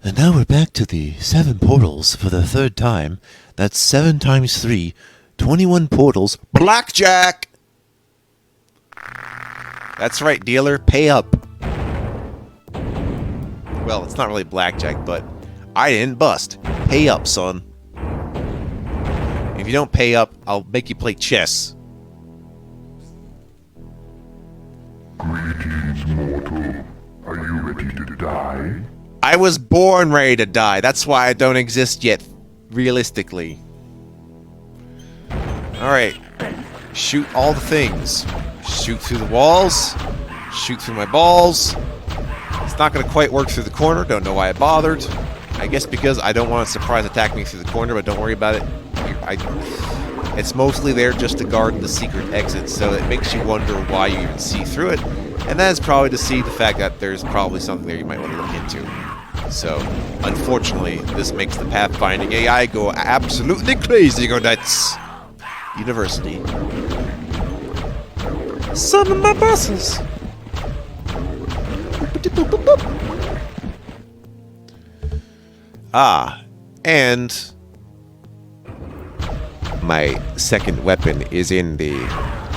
And now we're back to the 7 portals for the 3rd time. That's 7 times 3, 21 portals. Blackjack! That's right, dealer. Pay up. Well, it's not really blackjack, but I didn't bust. Pay up, son. If you don't pay up, I'll make you play chess. Greetings, mortal. Are you ready to die? I was born ready to die. That's why I don't exist yet, realistically. Alright. Shoot all the things. Shoot through the walls. Shoot through my balls. It's not going to quite work through the corner. Don't know why I bothered. I guess because I don't want a surprise attack me through the corner, but don't worry about it. It's mostly there just to guard the secret exit, so it makes you wonder why you even see through it. And that is probably to see the fact that there's probably something there you might want to look into. So, unfortunately, this makes the pathfinding AI go absolutely crazy, go nuts. University. Son of my buses. Ah, and my second weapon is in the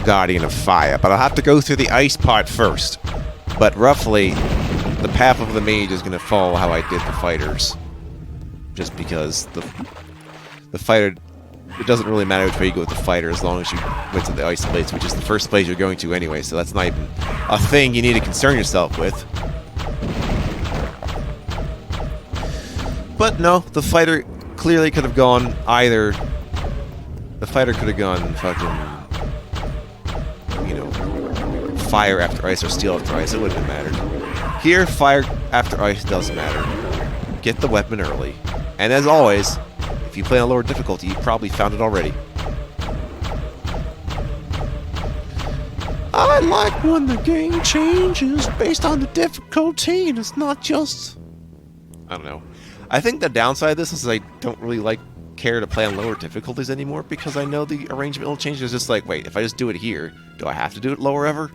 Guardian of Fire, but I'll have to go through the ice part first. But roughly, the path of the mage is going to follow how I did the fighters. Just because the fighter, it doesn't really matter which way you go with the fighter as long as you went to the ice place, which is the first place you're going to anyway, so that's not even a thing you need to concern yourself with. But no, the fighter clearly could have gone either. The fighter could have gone fucking, you know, fire after ice or steel after ice. It wouldn't have mattered. Here, fire after ice does matter. Get the weapon early. And as always, if you play on lower difficulty, you probably found it already. I like when the game changes based on the difficulty and it's not just... I don't know. I think the downside of this is I don't really care to play on lower difficulties anymore because I know the arrangement will change. It's just like, wait, if I just do it here, do I have to do it lower ever?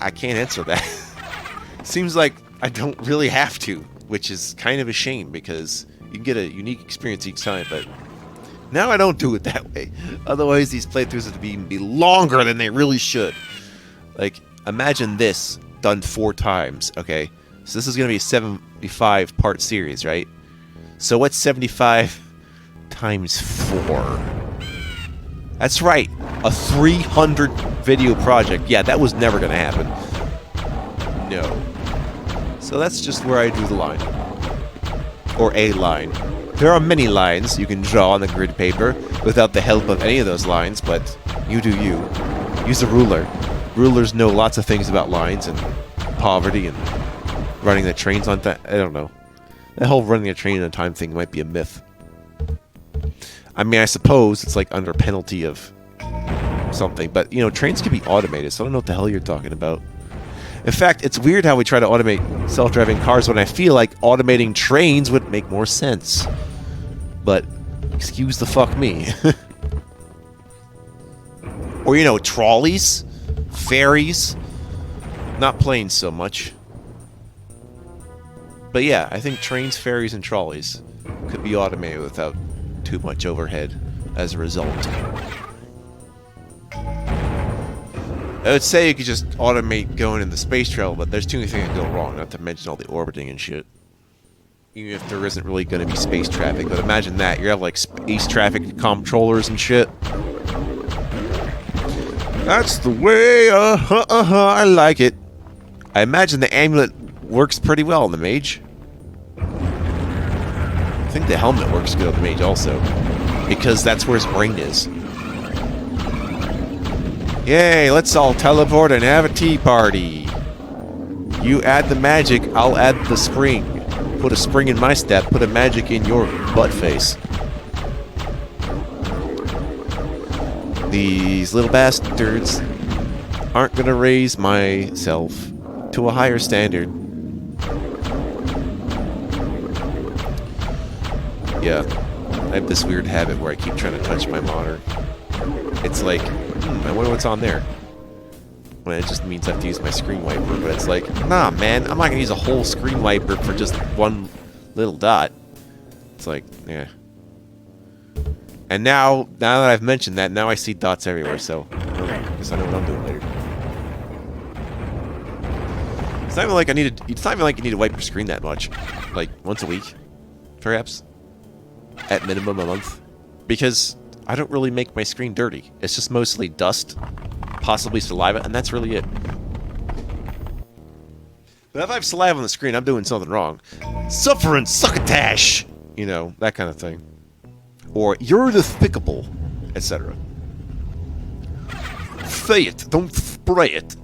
I can't answer that. Seems like I don't really have to, which is kind of a shame because you can get a unique experience each time, but now I don't do it that way. Otherwise, these playthroughs would be longer than they really should. Like, imagine this done 4 times, okay? So this is going to be a 75 part series, right? So what's 75 times 4? That's right, a 300 video project. Yeah, that was never going to happen. No. So that's just where I drew the line. Or a line. There are many lines you can draw on the grid paper without the help of any of those lines, but you do you. Use a ruler. Rulers know lots of things about lines and poverty and running the trains on time. I don't know. That whole running a train on time thing might be a myth. I mean, I suppose it's like under penalty of something, but you know, trains can be automated, so I don't know what the hell you're talking about. In fact, it's weird how we try to automate self-driving cars when I feel like automating trains would make more sense. But, excuse the fuck me. Or, you know, trolleys, ferries, not planes so much. But yeah, I think trains, ferries, and trolleys could be automated without too much overhead as a result. I would say you could just automate going in the space travel, but there's too many things that go wrong, not to mention all the orbiting and shit. Even if there isn't really going to be space traffic, but imagine that. You have like space traffic controllers and shit. That's the way, I like it. I imagine the amulet works pretty well on the mage. I think the helmet works good on the mage also, because that's where his brain is. Yay, let's all teleport and have a tea party. You add the magic, I'll add the spring. Put a spring in my step, put a magic in your butt face. These little bastards aren't gonna raise myself to a higher standard. Yeah, I have this weird habit where I keep trying to touch my monitor. It's like, I wonder what's on there. when it just means I have to use my screen wiper. But it's like, nah, man, I'm not gonna use a whole screen wiper for just one little dot. It's like, yeah. And now that I've mentioned that, now I see dots everywhere. So I guess I know what I'm doing later. It's not even like I need to. It's not even like you need to wipe your screen that much, like once a week, perhaps, at minimum a month, because I don't really make my screen dirty. It's just mostly dust, possibly saliva, and that's really it. But if I have saliva on the screen, I'm doing something wrong. Suffering succotash, you know, that kind of thing, or you're despicable, etc. Say it, don't spray it.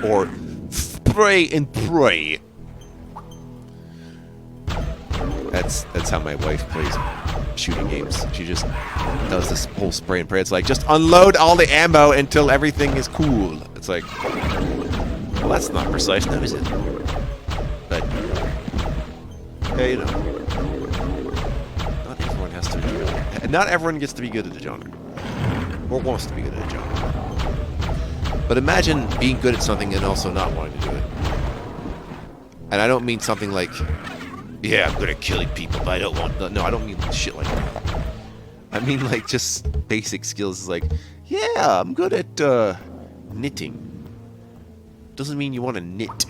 Or spray and pray. That's how my wife plays shooting games. She just does this whole spray and pray. It's like, just unload all the ammo until everything is cool. It's like, well, that's not precise, now is it? But, hey, you know, not everyone has to do it. Not everyone gets to be good at the genre. Or wants to be good at the genre. But imagine being good at something and also not wanting to do it. And I don't mean something like, yeah, I'm good at killing people, but I don't want... No, I don't mean shit like that. I mean, like, just basic skills. Like, yeah, I'm good at knitting. Doesn't mean you want to knit.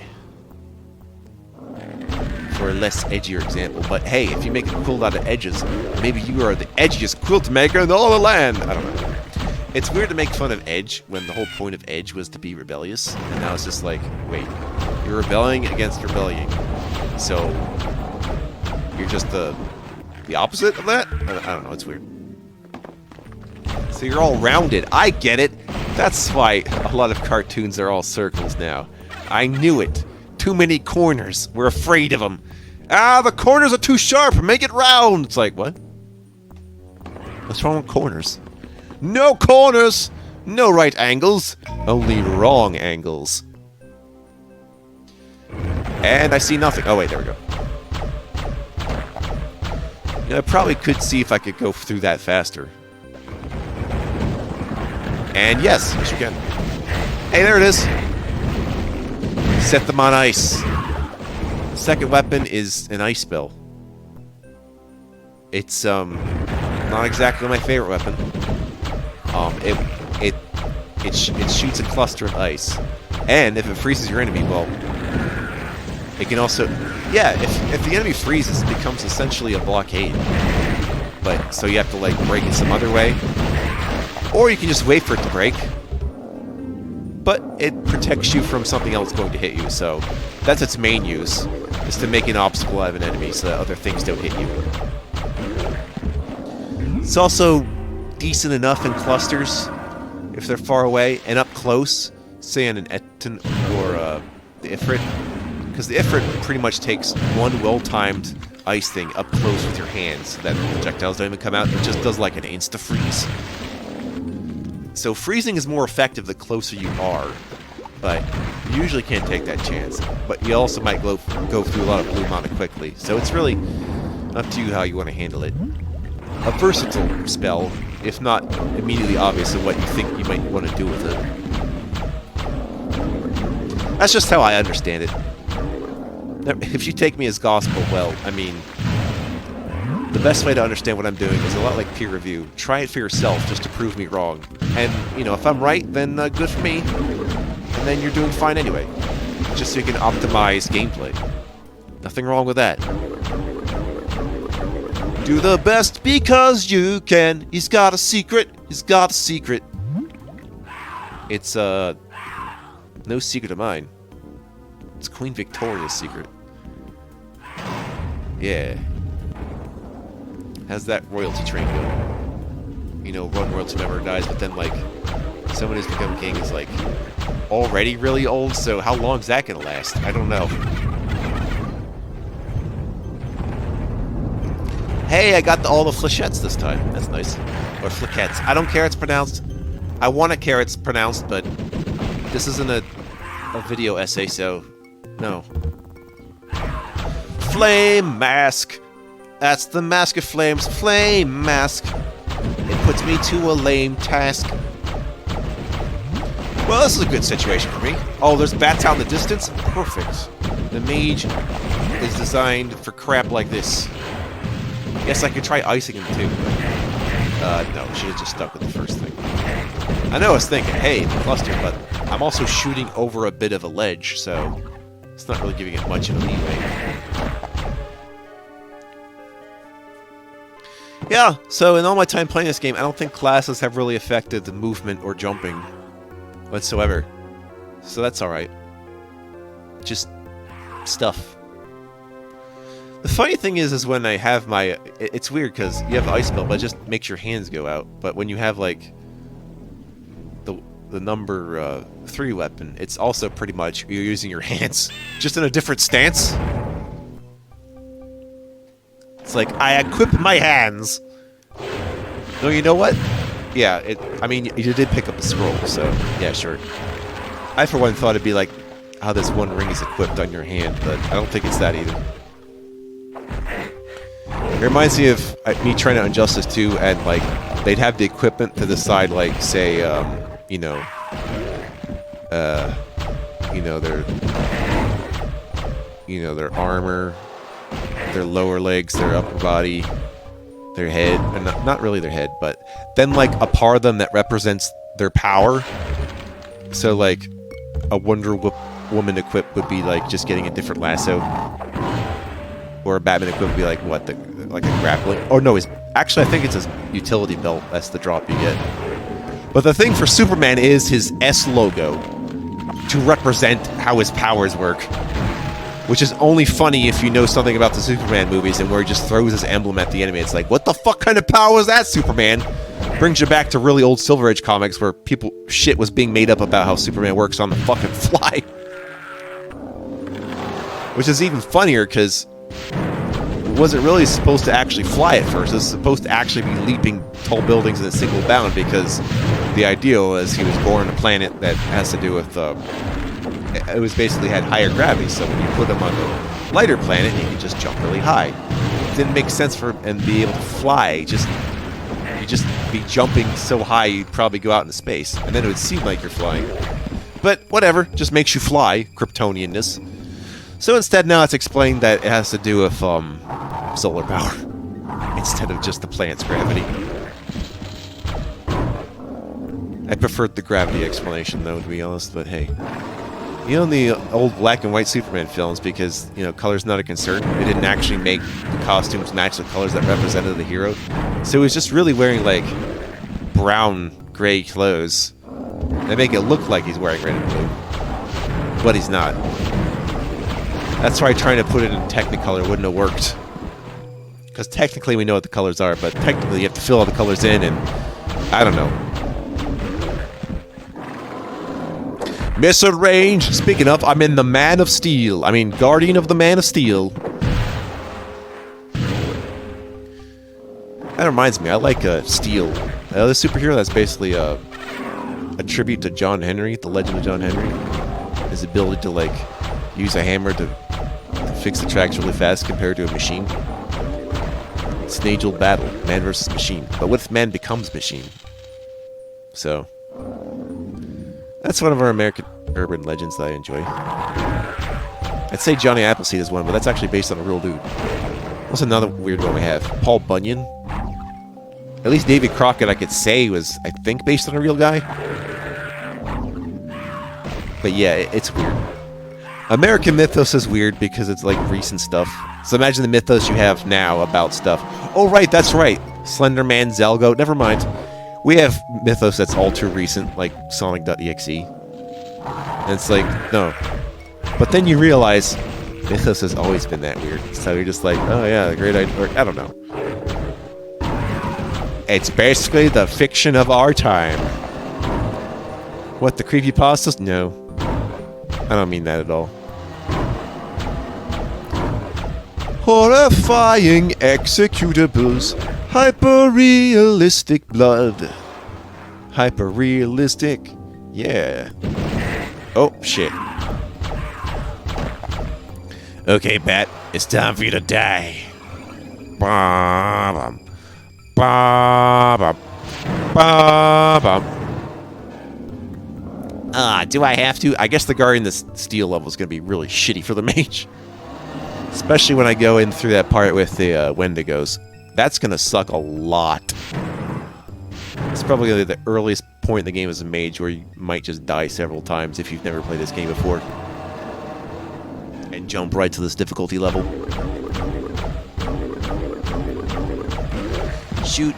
For a less edgier example. But hey, if you make a quilt out of edges, maybe you are the edgiest quilt maker in all the land. I don't know. It's weird to make fun of Edge when the whole point of Edge was to be rebellious, and now it's just like, wait, you're rebelling against rebelling, so you're just the opposite of that? I don't know, it's weird. So you're all rounded. I get it. That's why a lot of cartoons are all circles now. I knew it. Too many corners. We're afraid of them. Ah, the corners are too sharp. Make it round. It's like, what? What's wrong with corners? No corners! No right angles! Only wrong angles. And I see nothing. Oh, wait, there we go. You know, I probably could see if I could go through that faster. And yes you can. Hey, there it is! Set them on ice. The second weapon is an ice spell. It's, not exactly my favorite weapon. It shoots a cluster of ice, and if it freezes your enemy, well, it can also, yeah, if the enemy freezes, it becomes essentially a blockade. But so you have to like break it some other way, or you can just wait for it to break. But it protects you from something else going to hit you, so that's its main use, is to make an obstacle out of an enemy so that other things don't hit you. It's also decent enough in clusters if they're far away, and up close, say on an Etten or the Ifrit, because the Ifrit pretty much takes one well-timed ice thing up close with your hands so that projectiles don't even come out. It just does like an insta-freeze. So freezing is more effective the closer you are, but you usually can't take that chance. But you also might go through a lot of blue mana quickly, so it's really up to you how you want to handle it. A versatile spell, if not immediately obvious of what you think you might want to do with it. That's just how I understand it. If you take me as gospel, well, I mean, the best way to understand what I'm doing is a lot like peer review. Try it for yourself just to prove me wrong. And, you know, if I'm right, then good for me. And then you're doing fine anyway. Just so you can optimize gameplay. Nothing wrong with that. Do the best because you can. He's got a secret. He's got a secret. It's, no secret of mine. It's Queen Victoria's secret. Yeah. How's that royalty train go? You know, one royalty member dies, but then, like, someone who's become king is, like, already really old, so how long is that gonna last? I don't know. Hey, I got all the flechettes this time. That's nice. Or flechettes. I don't care how it's pronounced. I want to care it's pronounced, but this isn't a video essay, so no. Flame mask. That's the mask of flames. Flame mask. It puts me to a lame task. Well, this is a good situation for me. Oh, there's bats out in the distance? Perfect. The mage is designed for crap like this. Yes, I could try icing him too, but no, should have just stuck with the first thing. I know I was thinking, hey, the cluster, but I'm also shooting over a bit of a ledge, so it's not really giving it much of a leeway. Yeah, so in all my time playing this game, I don't think classes have really affected the movement or jumping whatsoever. So that's alright. Just stuff. The funny thing is when I have my... It's weird, because you have ice spell, but it just makes your hands go out. But when you have, like, the number 3 weapon, it's also pretty much you're using your hands, just in a different stance. It's like, I equip my hands. No, you know what? Yeah, I mean, you did pick up a scroll, so yeah, sure. I, for one, thought it'd be like how this one ring is equipped on your hand, but I don't think it's that either. It reminds me of me trying to Injustice 2, and like they'd have the equipment to the side, like say, you know, their armor, their lower legs, their upper body, their head, and not really their head, but then like a part of them that represents their power. So like a Wonder Woman equip would be like just getting a different lasso, or a Batman equip would be like what, like a grappling. Oh no, actually I think it's his utility belt. That's the drop you get. But the thing for Superman is his S logo to represent how his powers work. Which is only funny if you know something about the Superman movies and where he just throws his emblem at the enemy. It's like, what the fuck kind of power is that, Superman? Brings you back to really old Silver Age comics where shit was being made up about how Superman works on the fucking fly. Which is even funnier because it wasn't really supposed to actually fly at first. It was supposed to actually be leaping tall buildings in a single bound because the idea was he was born on a planet that has to do with... it was basically had higher gravity, so when you put him on a lighter planet, he could just jump really high. It didn't make sense for him and be able to fly. You'd just be jumping so high you'd probably go out into space, and then it would seem like you're flying. But whatever, just makes you fly, Kryptonianness. So instead, now it's explained that it has to do with solar power instead of just the planet's gravity. I preferred the gravity explanation, though, to be honest. But hey. You know, in the old black and white Superman films, because, you know, color's not a concern, they didn't actually make the costumes match the colors that represented the hero. So he was just really wearing, like, brown, gray clothes. They make it look like he's wearing red and blue. But he's not. That's why trying to put it in Technicolor wouldn't have worked. Because technically we know what the colors are, but technically you have to fill all the colors in, and I don't know. Missile range. Speaking of, I'm in the Man of Steel. I mean, Guardian of the Man of Steel. That reminds me, I like Steel. The superhero that's basically a tribute to John Henry, the legend of John Henry. His ability to, like, use a hammer to fix the tracks really fast compared to a machine. It's an age-old battle, man versus machine. But what if man becomes machine? So... that's one of our American urban legends that I enjoy. I'd say Johnny Appleseed is one, but that's actually based on a real dude. What's another weird one we have? Paul Bunyan? At least Davy Crockett I could say was, I think, based on a real guy. But yeah, it's weird. American mythos is weird because it's like recent stuff. So imagine the mythos you have now about stuff. Oh right, that's right. Slender Man, Zelgo, never mind. We have mythos that's all too recent, like Sonic.exe. And it's like, no. But then you realize mythos has always been that weird. So you're just like, oh yeah, great idea. Or, I don't know. It's basically the fiction of our time. What, the creepypastas? No. I don't mean that at all. Horrifying executables. Hyper-realistic blood. Hyper-realistic. Yeah. Oh, shit. Okay, Bat. It's time for you to die. Ba-bum. Ba-bum. Ba-bum. Do I have to? I guess the Guardian the Steel level is going to be really shitty for the mage. Especially when I go in through that part with the Wendigos. That's going to suck a lot. It's probably gonna be the earliest point in the game as a mage where you might just die several times if you've never played this game before. And jump right to this difficulty level. Shoot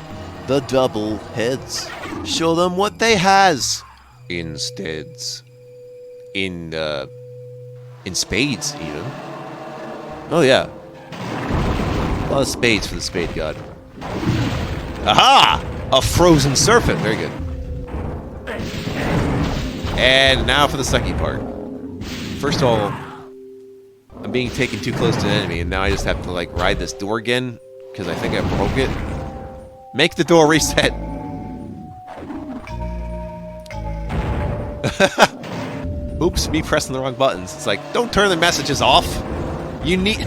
the double heads. Show them what they has. Insteads. In spades, even. Oh, yeah. A lot of spades for the spade god. Aha! A frozen serpent. Very good. And now for the sucky part. First of all, I'm being taken too close to an enemy, and now I just have to, like, ride this door again, because I think I broke it. Make the door reset. Oops, me pressing the wrong buttons. It's like, don't turn the messages off. You need...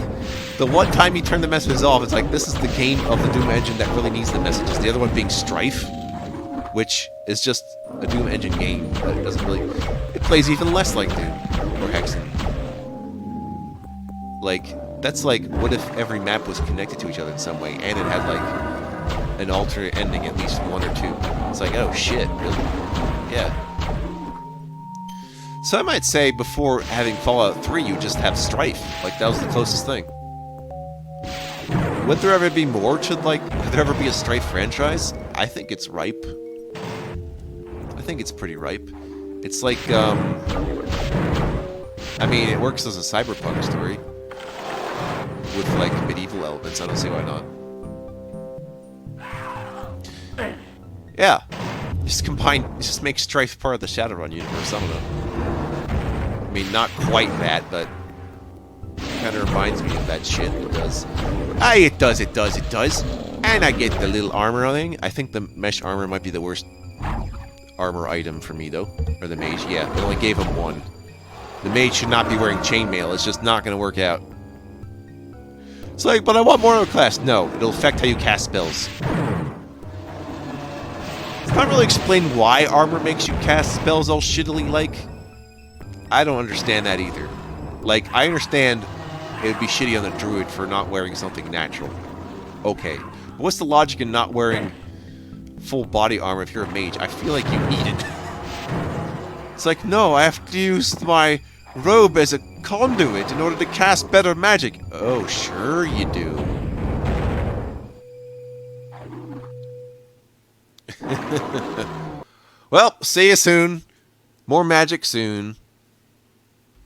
The one time you turn the messages off, it's like, this is the game of the Doom engine that really needs the messages. The other one being Strife, which is just a Doom engine game that doesn't really... It plays even less like Doom or Hexen. Like, that's like, what if every map was connected to each other in some way, and it had, like, an alternate ending, at least one or two. It's like, oh shit, really? Yeah. So I might say, before having Fallout 3, you just have Strife. Like, that was the closest thing. Would there ever be more to, like, would there ever be a Strife franchise? I think it's ripe. I think it's pretty ripe. It's like, I mean, it works as a cyberpunk story. With, like, medieval elements. I don't see why not. Yeah. Just make Strife part of the Shadowrun universe. I don't know. I mean, not quite that, but kind of reminds me of that shit. It does. It does. And I get the little armor thing. I think the mesh armor might be the worst armor item for me, though. Or the mage. Yeah, they only gave him one. The mage should not be wearing chainmail. It's just not going to work out. It's like, but I want more of a class. No, it'll affect how you cast spells. It's not really explained why armor makes you cast spells all shittily like. I don't understand that either. Like, I understand it would be shitty on the druid for not wearing something natural. Okay. But what's the logic in not wearing full body armor if you're a mage? I feel like you need it. It's like, no, I have to use my robe as a conduit in order to cast better magic. Oh, sure you do. Well, see you soon. More magic soon.